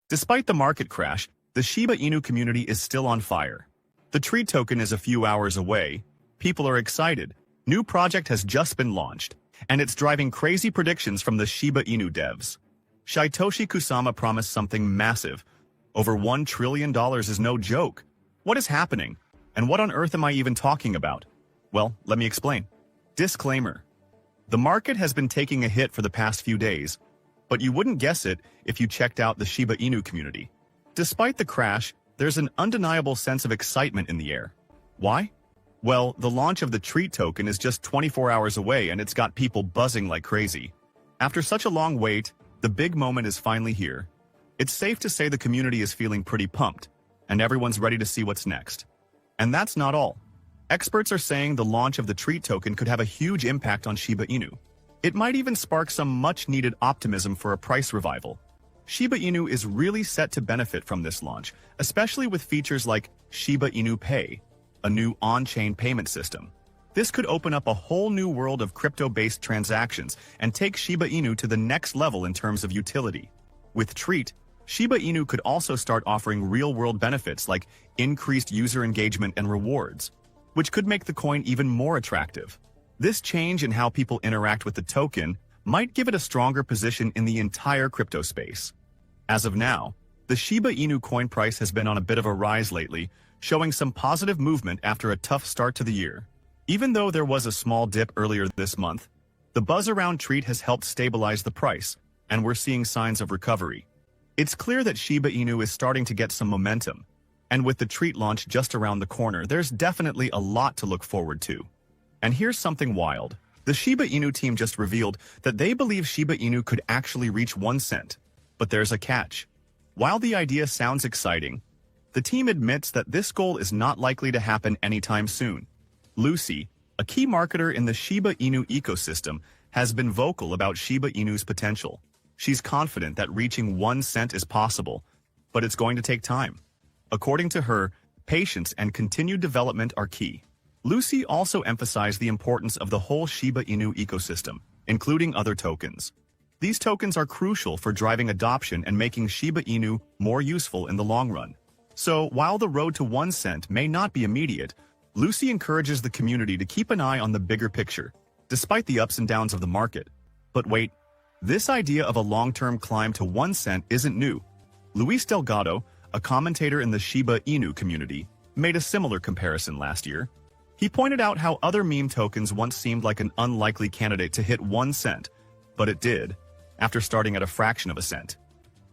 Despite the market crash, the Shiba Inu community is still on fire. The tree token is a few hours away. People are excited. New project has just been launched, and it's driving crazy predictions from the Shiba Inu devs. Shytoshi Kusama promised something massive. Over $1 trillion is no joke. What is happening? And what on earth am I even talking about? Well, let me explain. Disclaimer. The market has been taking a hit for the past few days, but you wouldn't guess it if you checked out the Shiba Inu community. Despite the crash, there's an undeniable sense of excitement in the air. Why? Well, the launch of the tree token is just 24 hours away and it's got people buzzing like crazy. After such a long wait, the big moment is finally here. It's safe to say the community is feeling pretty pumped, and everyone's ready to see what's next. And that's not all. Experts are saying the launch of the tree token could have a huge impact on Shiba Inu. It might even spark some much-needed optimism for a price revival. Shiba Inu is really set to benefit from this launch, especially with features like Shiba Inu Pay, a new on-chain payment system. This could open up a whole new world of crypto-based transactions and take Shiba Inu to the next level in terms of utility. With Treat, Shiba Inu could also start offering real-world benefits like increased user engagement and rewards, which could make the coin even more attractive. This change in how people interact with the token might give it a stronger position in the entire crypto space. As of now, the Shiba Inu coin price has been on a bit of a rise lately, showing some positive movement after a tough start to the year. Even though there was a small dip earlier this month, the buzz around Treat has helped stabilize the price, and we're seeing signs of recovery. It's clear that Shiba Inu is starting to get some momentum, and with the Treat launch just around the corner, there's definitely a lot to look forward to. And here's something wild. The Shiba Inu team just revealed that they believe Shiba Inu could actually reach 1 cent. But there's a catch. While the idea sounds exciting, the team admits that this goal is not likely to happen anytime soon. Lucy, a key marketer in the Shiba Inu ecosystem, has been vocal about Shiba Inu's potential. She's confident that reaching 1 cent is possible, but it's going to take time. According to her, patience and continued development are key. Lucy also emphasized the importance of the whole Shiba Inu ecosystem, including other tokens. These tokens are crucial for driving adoption and making Shiba Inu more useful in the long run. So, while the road to 1 cent may not be immediate, Lucy encourages the community to keep an eye on the bigger picture, despite the ups and downs of the market. But wait, this idea of a long-term climb to 1 cent isn't new. Luis Delgado, a commentator in the Shiba Inu community, made a similar comparison last year. He pointed out how other meme tokens once seemed like an unlikely candidate to hit 1 cent, but it did, after starting at a fraction of a cent.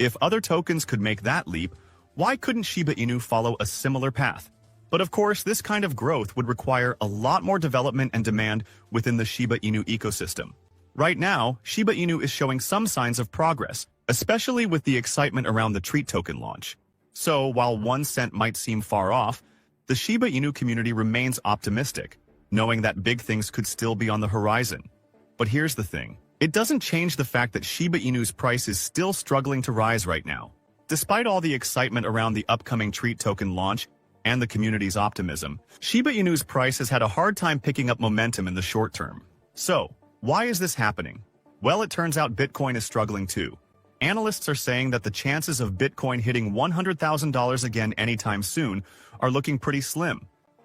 If other tokens could make that leap, why couldn't Shiba Inu follow a similar path? But of course, this kind of growth would require a lot more development and demand within the Shiba Inu ecosystem. Right now, Shiba Inu is showing some signs of progress, especially with the excitement around the Treat token launch. So, while 1 cent might seem far off, the Shiba Inu community remains optimistic, knowing that big things could still be on the horizon. But here's the thing. It doesn't change the fact that Shiba Inu's price is still struggling to rise right now. Despite all the excitement around the upcoming Treat token launch and the community's optimism, Shiba Inu's price has had a hard time picking up momentum in the short term. So, why is this happening? Well, it turns out Bitcoin is struggling too. Analysts are saying that the chances of Bitcoin hitting $100,000 again anytime soon are looking pretty slim.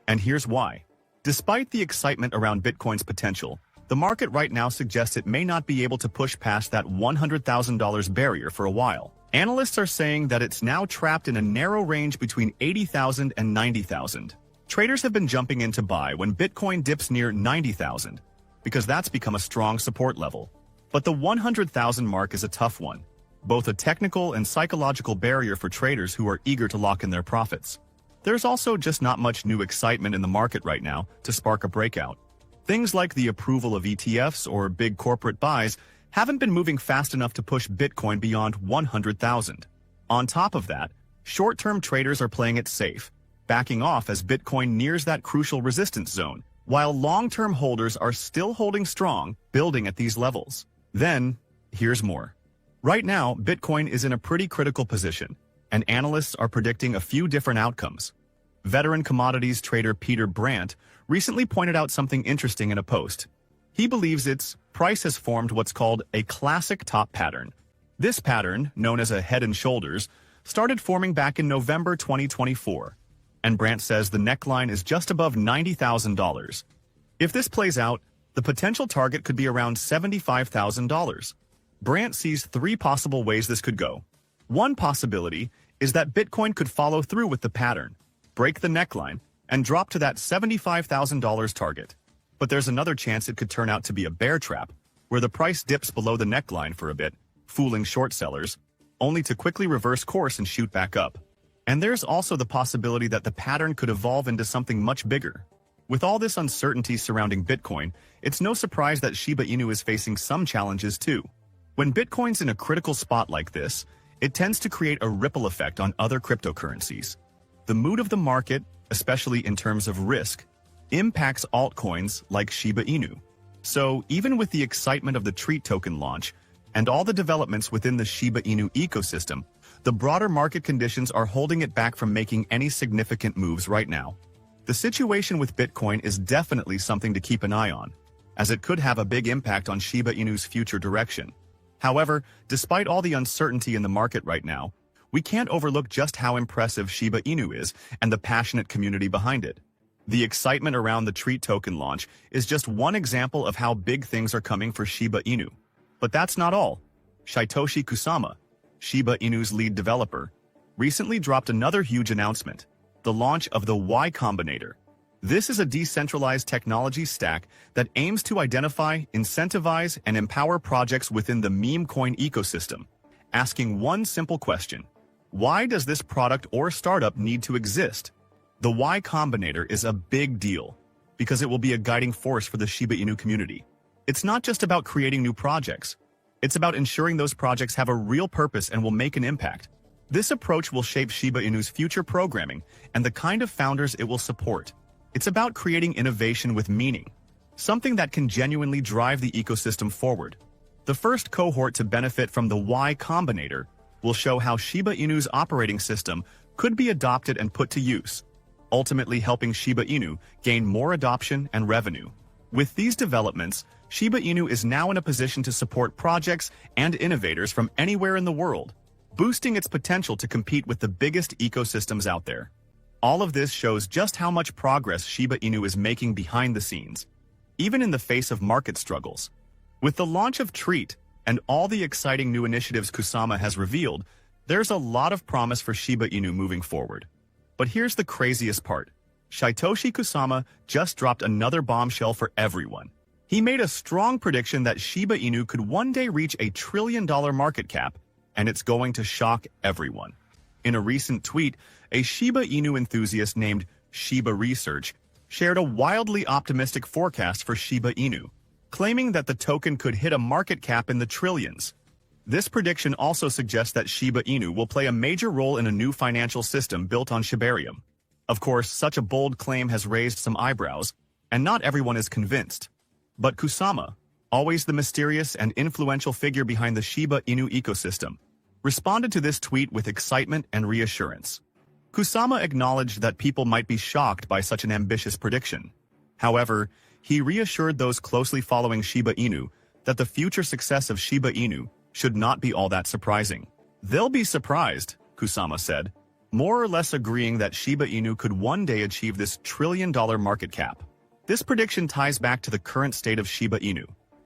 And here's why. Despite the excitement around Bitcoin's potential, the market right now suggests it may not be able to push past that $100,000 barrier for a while. Analysts are saying that it's now trapped in a narrow range between 80,000 and 90,000. Traders have been jumping in to buy when Bitcoin dips near 90,000, because that's become a strong support level. But the 100,000 mark is a tough one, both a technical and psychological barrier for traders who are eager to lock in their profits. There's also just not much new excitement in the market right now to spark a breakout. Things like the approval of ETFs or big corporate buys haven't been moving fast enough to push Bitcoin beyond 100,000. On top of that, short-term traders are playing it safe, backing off as Bitcoin nears that crucial resistance zone, while long-term holders are still holding strong, building at these levels. Then, here's more. Right now, Bitcoin is in a pretty critical position, and analysts are predicting a few different outcomes. Veteran commodities trader Peter Brandt recently pointed out something interesting in a post. He believes its price has formed what's called a classic top pattern. This pattern, known as a head and shoulders, started forming back in November 2024, and Brant says the neckline is just above $90,000. If this plays out, the potential target could be around $75,000. Brant sees three possible ways this could go. One possibility is that Bitcoin could follow through with the pattern, break the neckline, and drop to that $75,000 target. But there's another chance it could turn out to be a bear trap, where the price dips below the neckline for a bit, fooling short sellers, only to quickly reverse course and shoot back up. And there's also the possibility that the pattern could evolve into something much bigger. With all this uncertainty surrounding Bitcoin, it's no surprise that Shiba Inu is facing some challenges too. When Bitcoin's in a critical spot like this, it tends to create a ripple effect on other cryptocurrencies. The mood of the market, especially in terms of risk, impacts altcoins like Shiba Inu. So, even with the excitement of the Treat token launch and all the developments within the Shiba Inu ecosystem, the broader market conditions are holding it back from making any significant moves right now. The situation with Bitcoin is definitely something to keep an eye on, as it could have a big impact on Shiba Inu's future direction. However, despite all the uncertainty in the market right now, we can't overlook just how impressive Shiba Inu is and the passionate community behind it. The excitement around the Treat token launch is just one example of how big things are coming for Shiba Inu. But that's not all. Shytoshi Kusama, Shiba Inu's lead developer, recently dropped another huge announcement: the launch of the Y Combinator. This is a decentralized technology stack that aims to identify, incentivize, and empower projects within the meme coin ecosystem, asking one simple question: why does this product or startup need to exist? The Y Combinator is a big deal because it will be a guiding force for the Shiba Inu community. It's not just about creating new projects. It's about ensuring those projects have a real purpose and will make an impact. This approach will shape Shiba Inu's future programming and the kind of founders it will support. It's about creating innovation with meaning, something that can genuinely drive the ecosystem forward. The first cohort to benefit from the Y Combinator will show how Shiba Inu's operating system could be adopted and put to use, ultimately helping Shiba Inu gain more adoption and revenue. With these developments, Shiba Inu is now in a position to support projects and innovators from anywhere in the world, boosting its potential to compete with the biggest ecosystems out there. All of this shows just how much progress Shiba Inu is making behind the scenes, even in the face of market struggles. With the launch of Treat and all the exciting new initiatives Kusama has revealed, there's a lot of promise for Shiba Inu moving forward. But here's the craziest part. Shytoshi Kusama just dropped another bombshell for everyone. He made a strong prediction that Shiba Inu could one day reach $1 trillion market cap, and it's going to shock everyone. In a recent tweet, a Shiba Inu enthusiast named Shiba Research shared a wildly optimistic forecast for Shiba Inu, claiming that the token could hit a market cap in the trillions. This prediction also suggests that Shiba Inu will play a major role in a new financial system built on Shibarium. Of course, such a bold claim has raised some eyebrows, and not everyone is convinced. But Kusama, always the mysterious and influential figure behind the Shiba Inu ecosystem, responded to this tweet with excitement and reassurance. Kusama acknowledged that people might be shocked by such an ambitious prediction. However, he reassured those closely following Shiba Inu that the future success of Shiba Inu should not be all that surprising. They'll be surprised, Kusama said, more or less agreeing that Shiba Inu could one day achieve this $1 trillion market cap. This prediction ties back to the current state of Shiba Inu,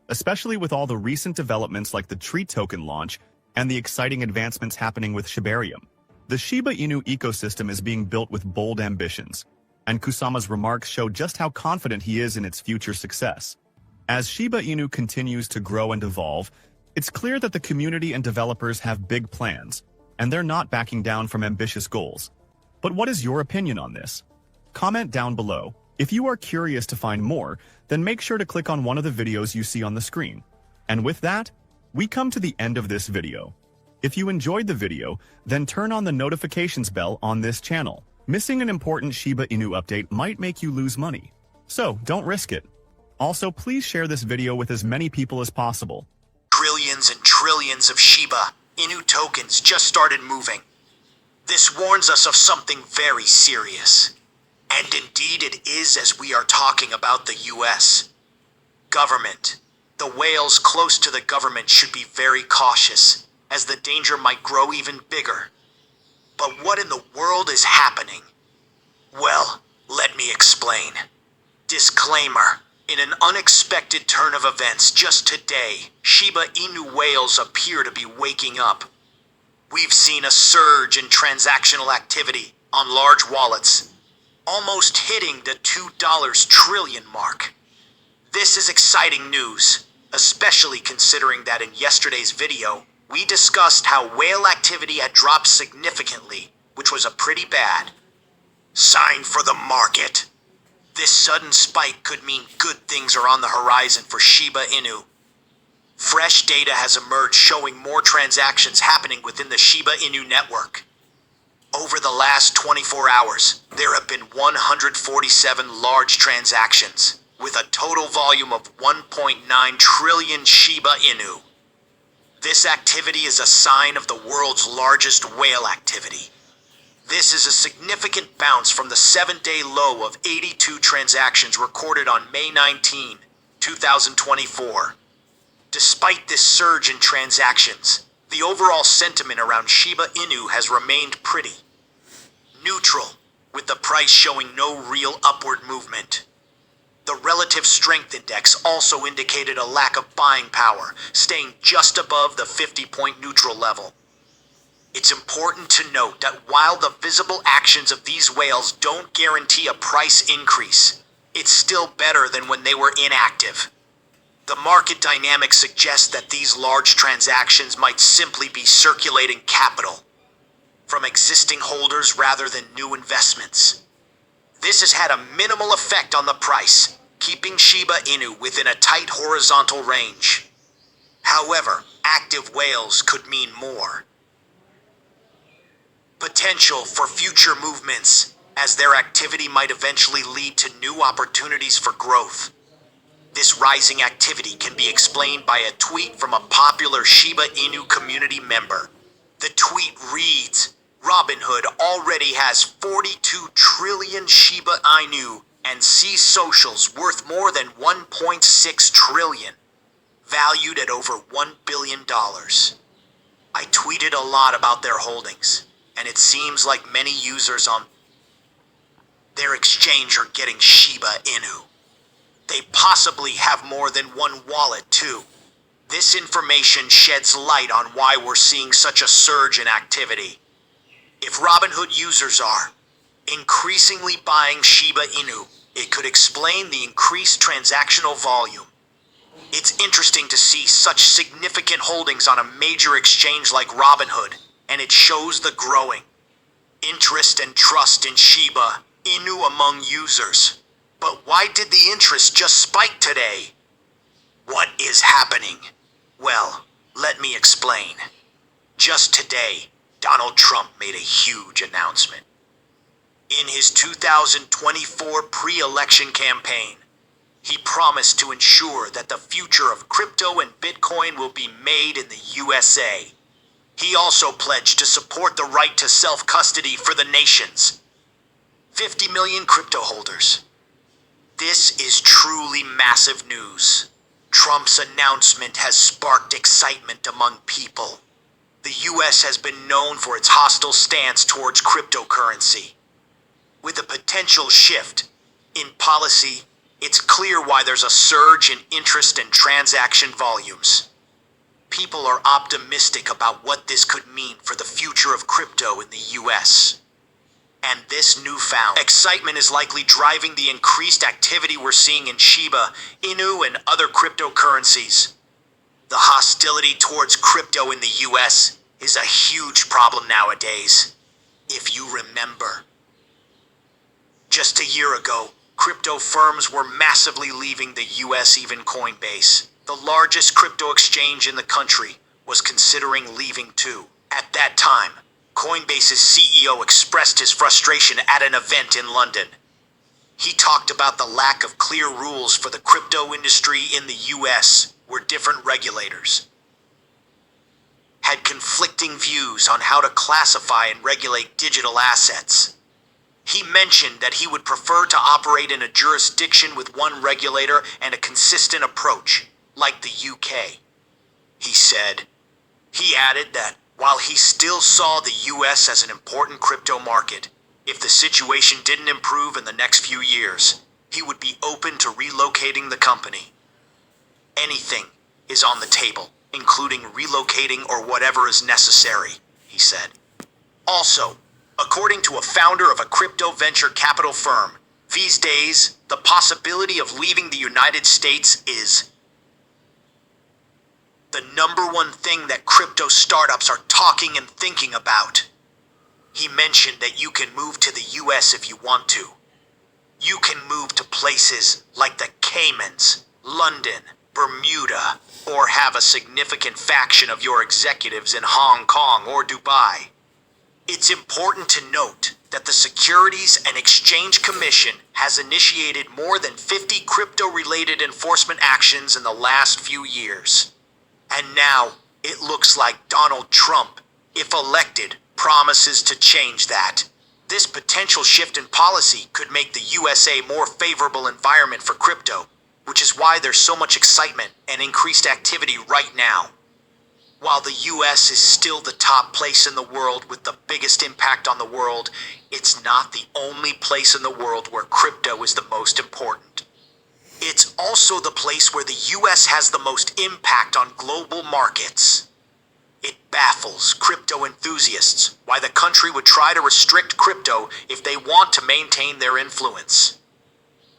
especially with all the recent developments like the Treat token launch and the exciting advancements happening with Shibarium. The Shiba Inu ecosystem is being built with bold ambitions, and Kusama's remarks show just how confident he is in its future success. As Shiba Inu continues to grow and evolve, it's clear that the community and developers have big plans, and they're not backing down from ambitious goals. But what is your opinion on this? Comment down below. If you are curious to find more, then make sure to click on one of the videos you see on the screen. And with that, we come to the end of this video. If you enjoyed the video, then turn on the notifications bell on this channel. Missing an important Shiba Inu update might make you lose money, so don't risk it. Also, please share this video with as many people as possible. Trillions and trillions of Shiba Inu tokens just started moving. This warns us of something very serious. And indeed it is, as we are talking about the US government. The whales close to the government should be very cautious, as the danger might grow even bigger. But what in the world is happening? Well, let me explain. Disclaimer. In an unexpected turn of events just today, Shiba Inu whales appear to be waking up. We've seen a surge in transactional activity on large wallets, almost hitting the $2 trillion mark. This is exciting news, especially considering that in yesterday's video, we discussed how whale activity had dropped significantly, which was a pretty bad sign for the market. This sudden spike could mean good things are on the horizon for Shiba Inu. Fresh data has emerged showing more transactions happening within the Shiba Inu network. Over the last 24 hours, there have been 147 large transactions, with a total volume of 1.9 trillion Shiba Inu. This activity is a sign of the world's largest whale activity. This is a significant bounce from the 7-day low of 82 transactions recorded on May 19, 2024. Despite this surge in transactions, the overall sentiment around Shiba Inu has remained pretty neutral, with the price showing no real upward movement. The relative strength index also indicated a lack of buying power, staying just above the 50-point neutral level. It's important to note that while the visible actions of these whales don't guarantee a price increase, it's still better than when they were inactive. The market dynamics suggest that these large transactions might simply be circulating capital from existing holders rather than new investments. This has had a minimal effect on the price, keeping Shiba Inu within a tight horizontal range. However, active whales could mean more potential for future movements, as their activity might eventually lead to new opportunities for growth. This rising activity can be explained by a tweet from a popular Shiba Inu community member. The tweet reads, "Robinhood already has 42 trillion Shiba Inu and sees socials worth more than 1.6 trillion, valued at over $1 billion. I tweeted a lot about their holdings, and it seems like many users on their exchange are getting Shiba Inu. They possibly have more than one wallet too. This information sheds light on why we're seeing such a surge in activity. If Robinhood users are increasingly buying Shiba Inu, it could explain the increased transactional volume. It's interesting to see such significant holdings on a major exchange like Robinhood, and it shows the growing interest and trust in Shiba Inu among users. But why did the interest just spike today? What is happening? Well, let me explain. Just today, Donald Trump made a huge announcement. In his 2024 pre-election campaign, he promised to ensure that the future of crypto and Bitcoin will be made in the USA. He also pledged to support the right to self-custody for the nation's 50 million crypto holders. This is truly massive news. Trump's announcement has sparked excitement among people. The US has been known for its hostile stance towards cryptocurrency. With a potential shift in policy, it's clear why there's a surge in interest and transaction volumes. People are optimistic about what this could mean for the future of crypto in the US. And this newfound excitement is likely driving the increased activity we're seeing in Shiba Inu and other cryptocurrencies. The hostility towards crypto in the US is a huge problem nowadays. If you remember, just a year ago, crypto firms were massively leaving the US. Even Coinbase, the largest crypto exchange in the country, was considering leaving too. At that time, Coinbase's CEO expressed his frustration at an event in London. He talked about the lack of clear rules for the crypto industry in the US, where different regulators had conflicting views on how to classify and regulate digital assets. He mentioned that he would prefer to operate in a jurisdiction with one regulator and a consistent approach, like the UK. He added that While he still saw the US as an important crypto market, if the situation didn't improve in the next few years, he would be open to relocating the company. Anything is on the table, including relocating or whatever is necessary, he said. Also, according to a founder of a crypto venture capital firm, these days, the possibility of leaving the United States is the number one thing that crypto startups are talking and thinking about. He mentioned that you can move to the US if you want to. You can move to places like the Caymans, London, Bermuda, or have a significant faction of your executives in Hong Kong or Dubai. It's important to note that the Securities and Exchange Commission has initiated more than 50 crypto-related enforcement actions in the last few years. And now, it looks like Donald Trump, if elected, promises to change that. This potential shift in policy could make the USA a more favorable environment for crypto, which is why there's so much excitement and increased activity right now. While the US is still the top place in the world with the biggest impact on the world, it's not the only place in the world where crypto is the most important. It's also the place where the US has the most impact on global markets. It baffles crypto enthusiasts why the country would try to restrict crypto if they want to maintain their influence.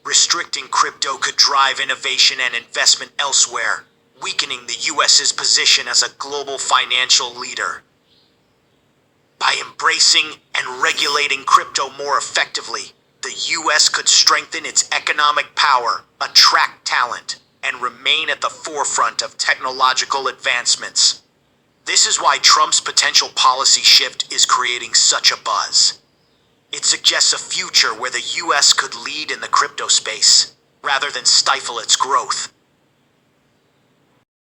Restricting crypto could drive innovation and investment elsewhere, weakening the US's position as a global financial leader. By embracing and regulating crypto more effectively, the US could strengthen its economic power, attract talent, and remain at the forefront of technological advancements. This is why Trump's potential policy shift is creating such a buzz. It suggests a future where the US could lead in the crypto space, rather than stifle its growth.